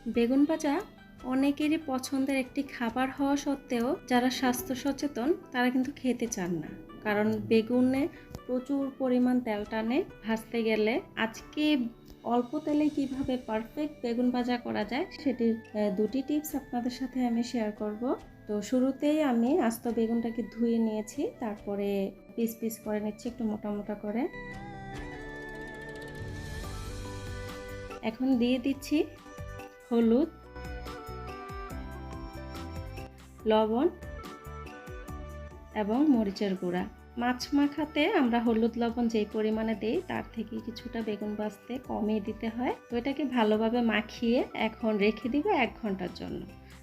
বেগুন ভাজা অনেকেরই পছন্দের একটি খাবার হওয়া সত্ত্বেও যারা স্বাস্থ্য সচেতন তারা কিন্তু খেতে চান না, কারণ বেগুনে প্রচুর পরিমাণ তেল টানে। ভাজতে গেলে আজকে অল্প তেলে কিভাবে পারফেক্ট বেগুন ভাজা করা যায় সেটির দুটি টিপস আপনাদের সাথে আমি শেয়ার করব। তো শুরুতেই আমি আস্ত বেগুনটাকে ধুয়ে নিয়েছি, তারপরে পিস পিস করে নিচ্ছি একটু মোটা মোটা করে। এখন দিয়ে দিচ্ছি হলুদ, লবণ এবং মরিচের গুঁড়া। মাছ মাখাতে আমরা হলুদ লবণ যেই পরিমাণে দিই তার থেকে কিছুটা বেগুন ভাজতে কমিয়ে দিতে হয়। তো এটাকে ভালোভাবে মাখিয়ে এখন রেখে দিব 1 ঘন্টার জন্য।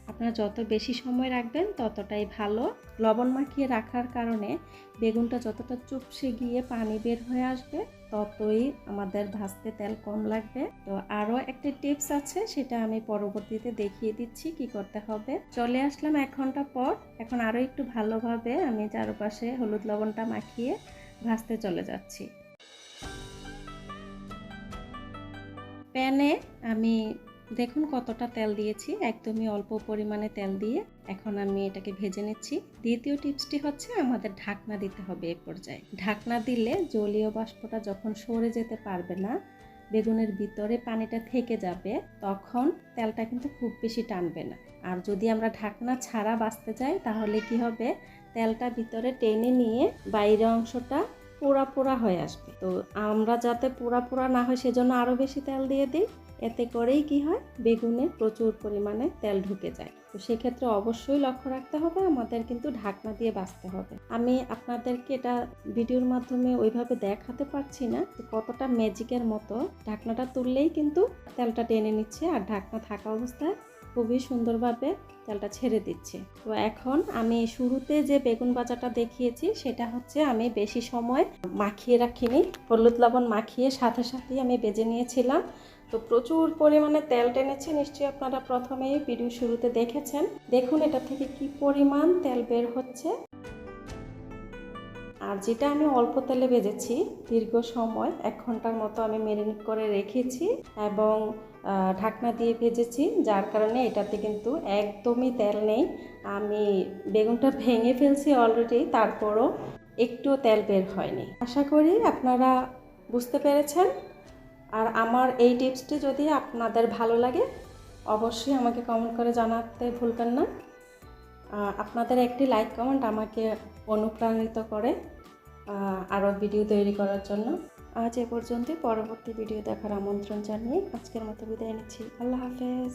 আপনারা যত বেশি সময় রাখবেন ততটাই ভালো। লবণ মাখিয়ে রাখার কারণে বেগুনটা যতটা চুপসে গিয়ে পানি বের হয়ে আসবে ততই আমাদের ভাজতে তেল কম লাগবে। তো আরও একটা টিপস আছে, সেটা আমি পরবর্তীতে দেখিয়ে দিচ্ছি কি করতে হবে। চলে আসলাম 1 ঘন্টা পর। এখন আরও একটু ভালোভাবে আমি চারপাশে হলুদ লবণটা মাখিয়ে ভাজতে চলে যাচ্ছি। প্যানে আমি দেখুন কতটা তেল দিয়েছি, একদমই অল্প পরিমাণে তেল দিয়ে এখন আমি এটাকে ভেজে নিচ্ছি। দ্বিতীয় টিপসটি হচ্ছে আমাদের ঢাকনা দিতে হবে। এ পর্যায়ে ঢাকনা দিলে জলীয় বাষ্পটা যখন সরে যেতে পারবে না, বেগুনের ভিতরে পানিটা থেকে যাবে, তখন তেলটা কিন্তু খুব বেশি টানবে না। আর যদি আমরা ঢাকনা ছাড়া ভাজতে যাই তাহলে কি হবে, তেলটা ভিতরে টেনে নিয়ে বাইরের অংশটা পোড়া পোড়া হয়ে আসবে। তো আমরা যাতে পোড়া পোড়া না হয় সেজন্য আরও বেশি তেল দিয়ে দিই। এতে করেই কি হয়, বেগুনে প্রচুর পরিমাণে তেল ঢুকে যায়। তো সেক্ষেত্রে অবশ্যই লক্ষ্য রাখতে হবে, আমাদের কিন্তু ঢাকনা দিয়ে ভাজতে হবে। আমি আপনাদেরকে এটা ভিডিওর মাধ্যমে ওইভাবে দেখাতে পারছি না যে কতটা ম্যাজিকের মতো ঢাকনাটা তুললেই কিন্তু তেলটা টেনে নিচ্ছে, আর ঢাকনা থাকা অবস্থায় খুবই সুন্দরভাবে তেলটা ছেড়ে দিচ্ছে। তো এখন আমি শুরুতে যে বেগুন ভাজাটা দেখিয়েছি সেটা হচ্ছে আমি বেশি সময় মাখিয়ে রাখিনি, হলুদ লবণ মাখিয়ে সাথে সাথেই আমি ভেজে নিয়েছিলাম। তো প্রচুর পরিমাণে তেল টেনেছে, নিশ্চয়ই আপনারা প্রথমেই ভিডিও শুরুতে দেখেছেন। দেখুন এটা থেকে কি পরিমাণ তেল বের হচ্ছে। আর যেটা আমি অল্প তেলে ভেজেছি, দীর্ঘ সময় 1 ঘন্টার মতো আমি ম্যারিনেট করে রেখেছি এবং ঢাকনা দিয়ে ভেজেছি, যার কারণে এটাতে কিন্তু একদমই তেল নেই। আমি বেগুনটা ভেঙে ফেলছি অলরেডি, তারপরও একটুও তেল বের হয়নি। আশা করি আপনারা বুঝতে পেরেছেন। আর আমার এই টিপসটি যদি আপনাদের ভালো লাগে অবশ্যই আমাকে কমেন্ট করে জানাতে ভুলবেন না। আপনাদের একটি লাইক কমেন্ট আমাকে অনুপ্রাণিত করে আরও ভিডিও তৈরি করার জন্য। আজ এ পর্যন্তই, পরবর্তী ভিডিও দেখার আমন্ত্রণ জানিয়ে আজকের মতো বিদায় নিচ্ছি। আল্লাহ হাফেজ।